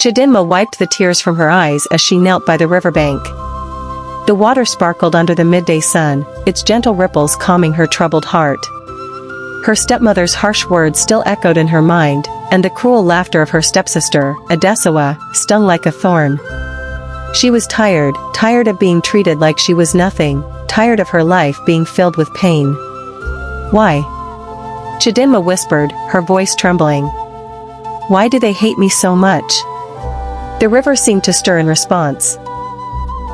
Chidinma wiped the tears from her eyes as she knelt by the riverbank. The water sparkled under the midday sun, its gentle ripples calming her troubled heart. Her stepmother's harsh words still echoed in her mind, and the cruel laughter of her stepsister, Adesawa, stung like a thorn. She was tired of being treated like she was nothing, tired of her life being filled with pain. "Why?" Chidinma whispered, her voice trembling. "Why do they hate me so much?" The river seemed to stir in response.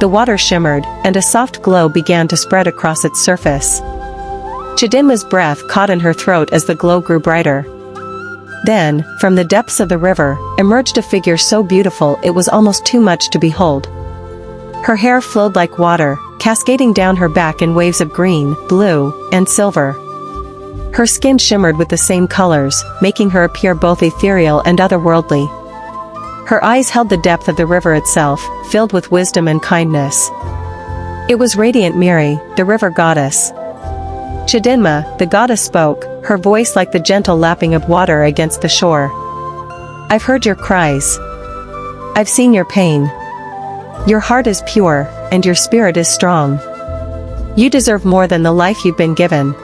The water shimmered, and a soft glow began to spread across its surface. Chidinma's breath caught in her throat as the glow grew brighter. Then, from the depths of the river, emerged a figure so beautiful it was almost too much to behold. Her hair flowed like water, cascading down her back in waves of green, blue, and silver. Her skin shimmered with the same colors, making her appear both ethereal and otherworldly. Her eyes held the depth of the river itself, filled with wisdom and kindness. It was Radiant Miri, the river goddess. Chidinma, the goddess spoke, her voice like the gentle lapping of water against the shore. "I've heard your cries. I've seen your pain. Your heart is pure, and your spirit is strong. You deserve more than the life you've been given."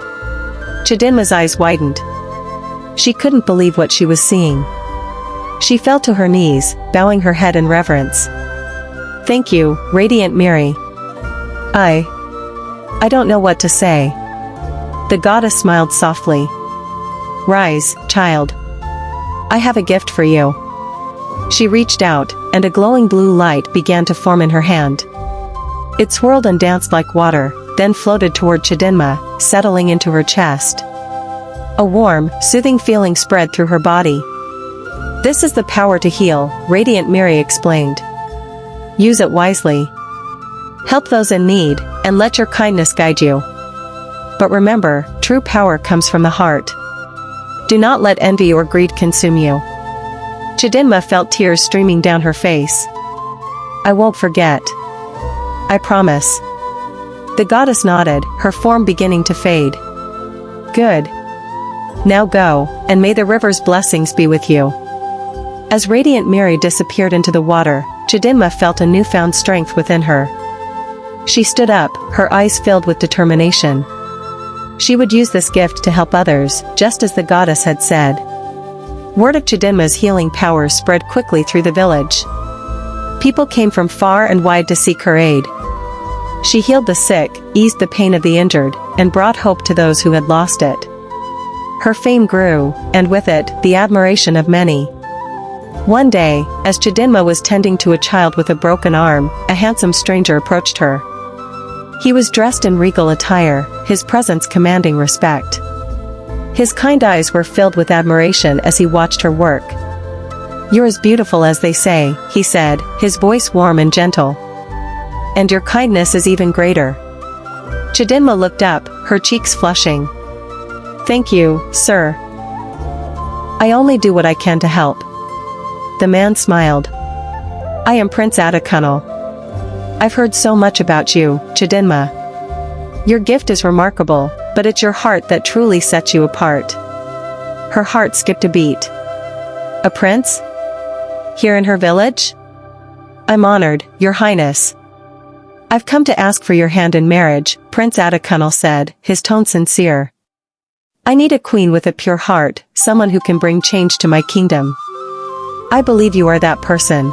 Chidinma's eyes widened. She couldn't believe what she was seeing. She fell to her knees, bowing her head in reverence. "Thank you, Radiant Miri. I don't know what to say." The goddess smiled softly. "Rise, child. I have a gift for you." She reached out, and a glowing blue light began to form in her hand. It swirled and danced like water, then floated toward Chidinma, settling into her chest. A warm, soothing feeling spread through her body. "This is the power to heal," Radiant Miri explained. "Use it wisely. Help those in need, and let your kindness guide you. But remember, true power comes from the heart. Do not let envy or greed consume you." Chidinma felt tears streaming down her face. "I won't forget. I promise." The goddess nodded, her form beginning to fade. "Good. Now go, and may the river's blessings be with you." As Radiant Miri disappeared into the water, Chidinma felt a newfound strength within her. She stood up, her eyes filled with determination. She would use this gift to help others, just as the goddess had said. Word of Chidinma's healing powers spread quickly through the village. People came from far and wide to seek her aid. She healed the sick, eased the pain of the injured, and brought hope to those who had lost it. Her fame grew, and with it, the admiration of many. One day, as Chidinma was tending to a child with a broken arm, a handsome stranger approached her. He was dressed in regal attire, his presence commanding respect. His kind eyes were filled with admiration as he watched her work. "You're as beautiful as they say," he said, his voice warm and gentle. "And your kindness is even greater." Chidinma looked up, her cheeks flushing. "Thank you, sir. I only do what I can to help." The man smiled. "I am Prince Adakunal. I've heard so much about you, Chidinma. Your gift is remarkable, but it's your heart that truly sets you apart." Her heart skipped a beat. "A prince? Here in her village? I'm honored, Your Highness." "I've come to ask for your hand in marriage," Prince Adakunal said, his tone sincere. "I need a queen with a pure heart, someone who can bring change to my kingdom. I believe you are that person."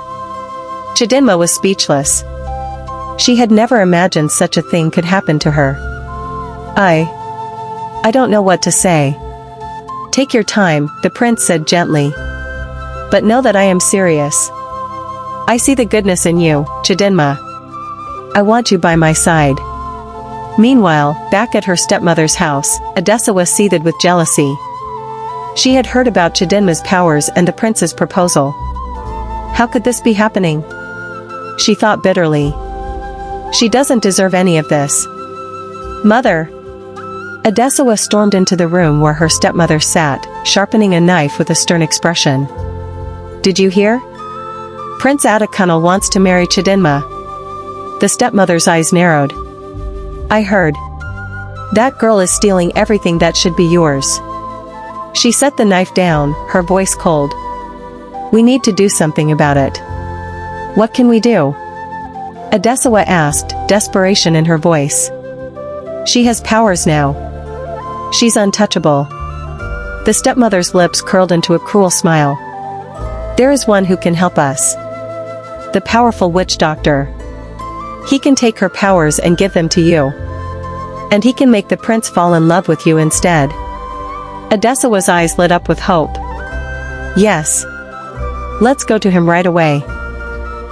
Chidinma was speechless. She had never imagined such a thing could happen to her. I don't know what to say." "Take your time," the prince said gently. "But know that I am serious. I see the goodness in you, Chidinma. I want you by my side." Meanwhile, back at her stepmother's house, Adesawa seethed with jealousy. She had heard about Chidinma's powers and the prince's proposal. How could this be happening? She thought bitterly. She doesn't deserve any of this. "Mother!" Adesawa stormed into the room where her stepmother sat, sharpening a knife with a stern expression. "Did you hear? Prince Adakunal wants to marry Chidinma." The stepmother's eyes narrowed. "I heard. That girl is stealing everything that should be yours." She set the knife down, her voice cold. We need to do something about it. What can we do? Adesawa asked, desperation in her voice. She has powers now. She's untouchable. The stepmother's lips curled into a cruel smile. There is one who can help us. The powerful witch doctor. He can take her powers and give them to you. And he can make the prince fall in love with you instead. Adesawa's eyes lit up with hope. Yes. Let's go to him right away.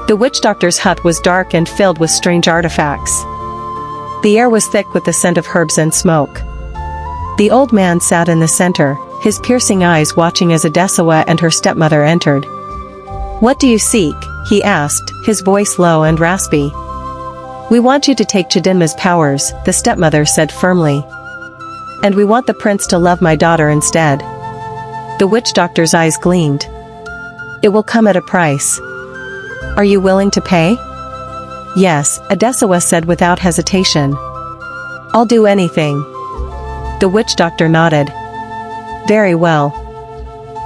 The witch doctor's hut was dark and filled with strange artifacts. The air was thick with the scent of herbs and smoke. The old man sat in the center, his piercing eyes watching as Adesawa and her stepmother entered. What do you seek? He asked, his voice low and raspy. We want you to take Chidinma's powers, the stepmother said firmly. And we want the prince to love my daughter instead. The witch doctor's eyes gleamed. It will come at a price. Are you willing to pay? Yes, Adesawa said without hesitation. I'll do anything. The witch doctor nodded. Very well.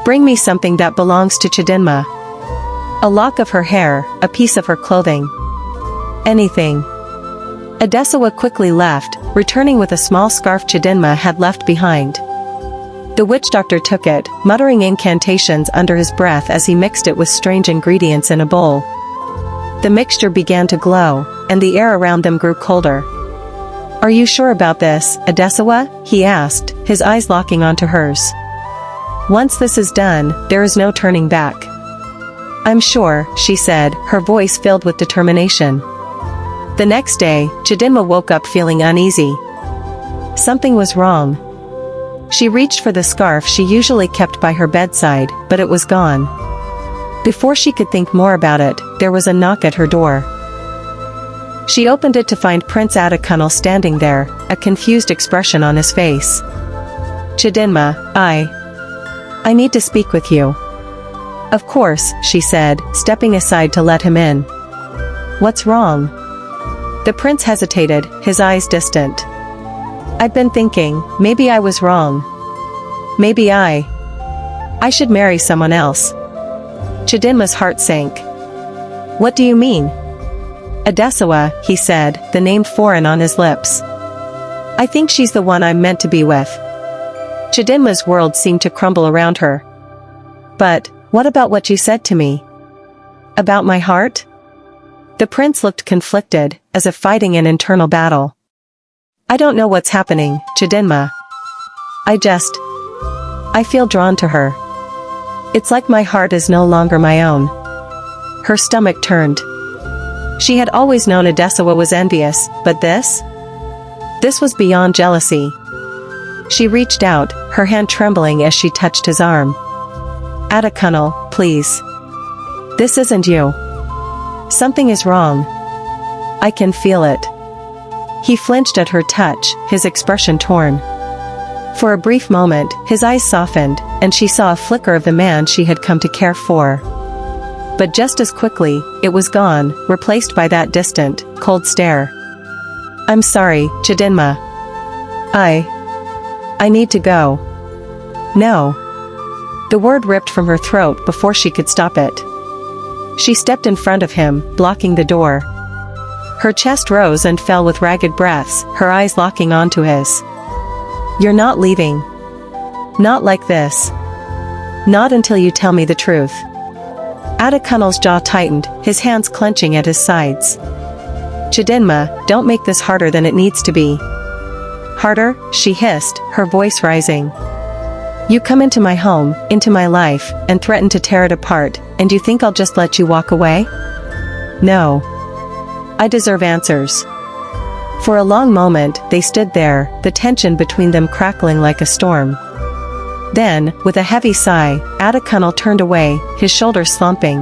Bring me something that belongs to Chidinma. A lock of her hair, a piece of her clothing. Anything. Adesawa quickly left, returning with a small scarf Chidinma had left behind. The witch doctor took it, muttering incantations under his breath as he mixed it with strange ingredients in a bowl. The mixture began to glow, and the air around them grew colder. Are you sure about this, Adesawa? He asked, his eyes locking onto hers. Once this is done, there is no turning back. I'm sure, she said, her voice filled with determination. The next day, Chidinma woke up feeling uneasy. Something was wrong. She reached for the scarf she usually kept by her bedside, but it was gone. Before she could think more about it, there was a knock at her door. She opened it to find Prince Adekunle standing there, a confused expression on his face. Chidinma, I need to speak with you. Of course, she said, stepping aside to let him in. What's wrong? The prince hesitated, his eyes distant. I've been thinking, maybe I was wrong. Maybe I should marry someone else. Chidinma's heart sank. What do you mean? Adesawa, he said, the name foreign on his lips. I think she's the one I'm meant to be with. Chidinma's world seemed to crumble around her. But, what about what you said to me? About my heart? The prince looked conflicted, as if fighting an internal battle. I don't know what's happening, Chidinma. I feel drawn to her. It's like my heart is no longer my own. Her stomach turned. She had always known Adesawa was envious, but this? This was beyond jealousy. She reached out, her hand trembling as she touched his arm. Adekunle, please. This isn't you. Something is wrong. I can feel it. He flinched at her touch, his expression torn. For a brief moment, his eyes softened, and she saw a flicker of the man she had come to care for. But just as quickly, it was gone, replaced by that distant, cold stare. I'm sorry, Chidinma. I need to go. No. The word ripped from her throat before she could stop it. She stepped in front of him, blocking the door. Her chest rose and fell with ragged breaths, her eyes locking onto his. You're not leaving. Not like this. Not until you tell me the truth. Adekunle's jaw tightened, his hands clenching at his sides. Chidinma, don't make this harder than it needs to be. Harder, she hissed, her voice rising. You come into my home, into my life, and threaten to tear it apart, and you think I'll just let you walk away? No. I deserve answers. For a long moment, they stood there, the tension between them crackling like a storm. Then, with a heavy sigh, Adekunle turned away, his shoulders slumping.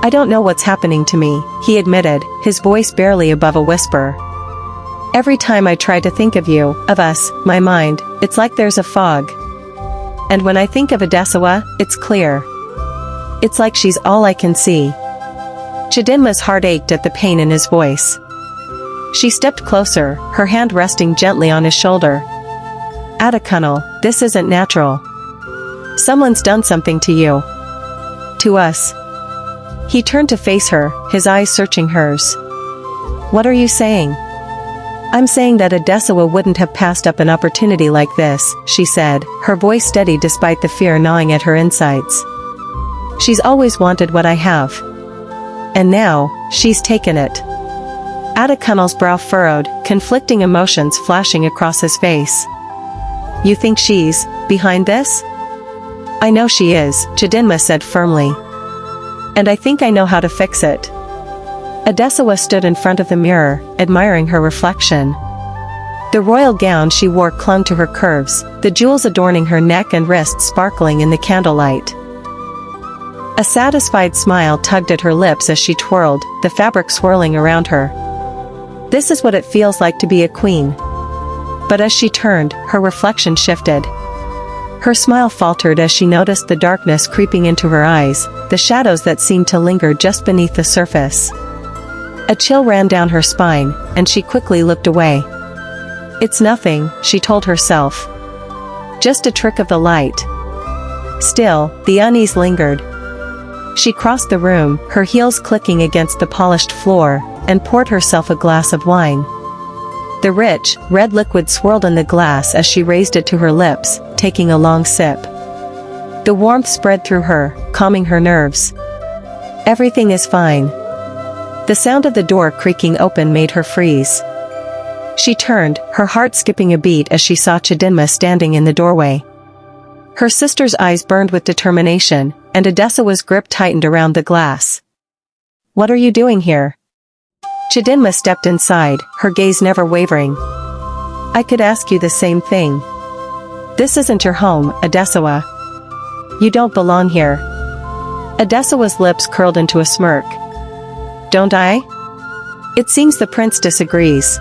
I don't know what's happening to me, he admitted, his voice barely above a whisper. Every time I try to think of you, of us, my mind, it's like there's a fog. And when I think of Adesawa, it's clear. It's like she's all I can see. Chidinma's heart ached at the pain in his voice. She stepped closer, her hand resting gently on his shoulder. Adekunle, this isn't natural. Someone's done something to you. To us. He turned to face her, his eyes searching hers. What are you saying? I'm saying that Adesawa wouldn't have passed up an opportunity like this, she said, her voice steady despite the fear gnawing at her insides. She's always wanted what I have. And now, she's taken it. Adekunal's brow furrowed, conflicting emotions flashing across his face. You think she's behind this? I know she is, Chidinma said firmly. And I think I know how to fix it. Adesawa stood in front of the mirror, admiring her reflection. The royal gown she wore clung to her curves, the jewels adorning her neck and wrists sparkling in the candlelight. A satisfied smile tugged at her lips as she twirled, the fabric swirling around her. This is what it feels like to be a queen. But as she turned, her reflection shifted. Her smile faltered as she noticed the darkness creeping into her eyes, the shadows that seemed to linger just beneath the surface. A chill ran down her spine, and she quickly looked away. It's nothing, she told herself. Just a trick of the light. Still, the unease lingered. She crossed the room, her heels clicking against the polished floor, and poured herself a glass of wine. The rich, red liquid swirled in the glass as she raised it to her lips, taking a long sip. The warmth spread through her, calming her nerves. Everything is fine. The sound of the door creaking open made her freeze. She turned, her heart skipping a beat as she saw Chidinma standing in the doorway. Her sister's eyes burned with determination, and Adesawa's grip tightened around the glass. What are you doing here? Chidinma stepped inside, her gaze never wavering. I could ask you the same thing. This isn't your home, Adesawa. You don't belong here. Adesawa's lips curled into a smirk. Don't I? It seems the prince disagrees.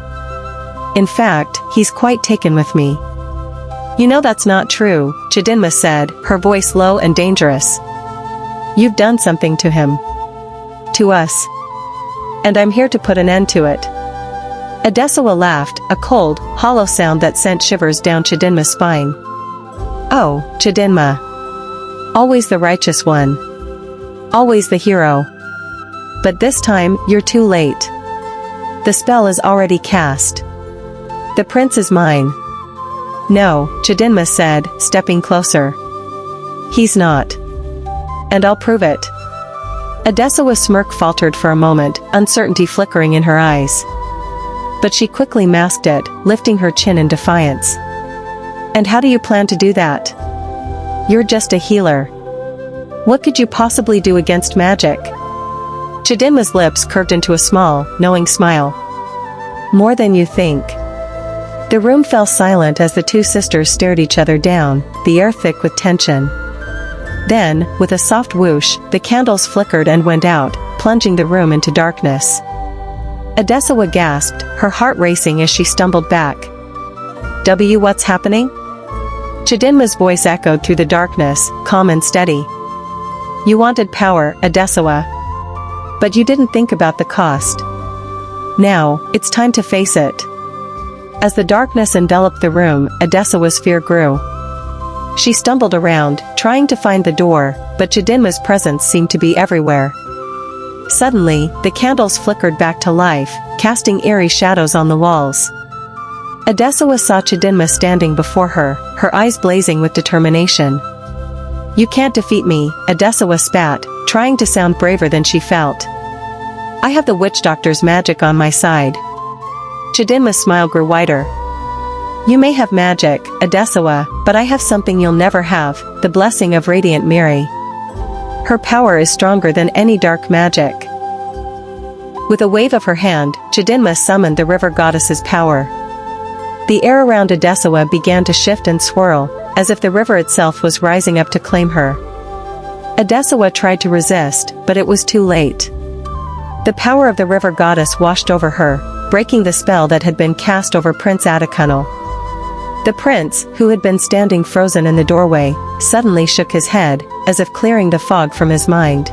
In fact, he's quite taken with me. You know that's not true, Chidinma said, her voice low and dangerous. You've done something to him. To us. And I'm here to put an end to it. Adesawa laughed, a cold, hollow sound that sent shivers down Chidinma's spine. Oh, Chidinma. Always the righteous one. Always the hero. But this time, you're too late. The spell is already cast. The prince is mine. No, Chidinma said, stepping closer. He's not. And I'll prove it. Adesawa's smirk faltered for a moment, uncertainty flickering in her eyes. But she quickly masked it, lifting her chin in defiance. And how do you plan to do that? You're just a healer. What could you possibly do against magic? Chidinma's lips curved into a small, knowing smile. More than you think. The room fell silent as the two sisters stared each other down, the air thick with tension. Then, with a soft whoosh, the candles flickered and went out, plunging the room into darkness. Adesawa gasped, her heart racing as she stumbled back. What's happening? Chidinma's voice echoed through the darkness, calm and steady. You wanted power, Adesawa. But you didn't think about the cost. Now, it's time to face it. As the darkness enveloped the room, Adesawa's fear grew. She stumbled around, trying to find the door, but Chidinma's presence seemed to be everywhere. Suddenly, the candles flickered back to life, casting eerie shadows on the walls. Adesawa saw Chidinma standing before her, her eyes blazing with determination. You can't defeat me, Adesawa spat, trying to sound braver than she felt. I have the witch doctor's magic on my side. Chidinma's smile grew wider. You may have magic, Adesawa, but I have something you'll never have, the blessing of Radiant Miri. Her power is stronger than any dark magic. With a wave of her hand, Chidinma summoned the river goddess's power. The air around Adesawa began to shift and swirl, as if the river itself was rising up to claim her. Adesawa tried to resist, but it was too late. The power of the river goddess washed over her, breaking the spell that had been cast over Prince Adekunal. The prince, who had been standing frozen in the doorway, suddenly shook his head, as if clearing the fog from his mind.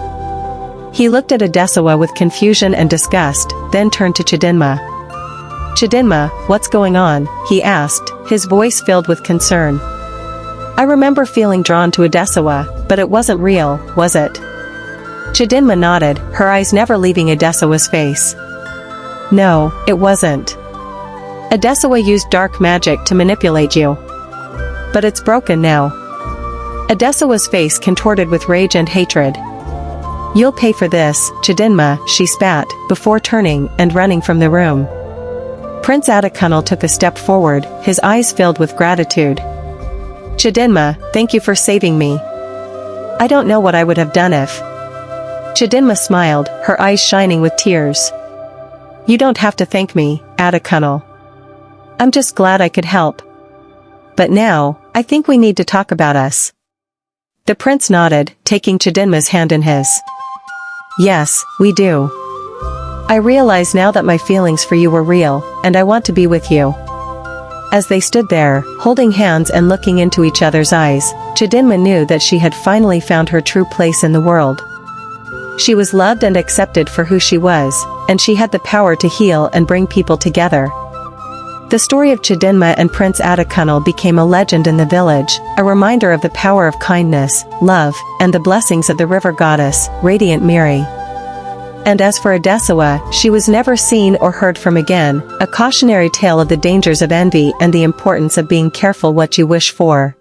He looked at Adesawa with confusion and disgust, then turned to Chidinma. Chidinma, what's going on? He asked, his voice filled with concern. I remember feeling drawn to Adesawa, but it wasn't real, was it? Chidinma nodded, her eyes never leaving Adesawa's face. No, it wasn't. Adesawa used dark magic to manipulate you. But it's broken now. Adesawa's face contorted with rage and hatred. You'll pay for this, Chidinma, she spat, before turning and running from the room. Prince Adekunle took a step forward, his eyes filled with gratitude. Chidinma, thank you for saving me. I don't know what I would have done if... Chidinma smiled, her eyes shining with tears. You don't have to thank me, Adekunle. I'm just glad I could help. But now, I think we need to talk about us. The prince nodded, taking Chidinma's hand in his. Yes, we do. I realize now that my feelings for you were real, and I want to be with you. As they stood there, holding hands and looking into each other's eyes, Chidinma knew that she had finally found her true place in the world. She was loved and accepted for who she was, and she had the power to heal and bring people together. The story of Chidinma and Prince Adekunle became a legend in the village, a reminder of the power of kindness, love, and the blessings of the river goddess, Radiant Miri. And as for Adesawa, she was never seen or heard from again, a cautionary tale of the dangers of envy and the importance of being careful what you wish for.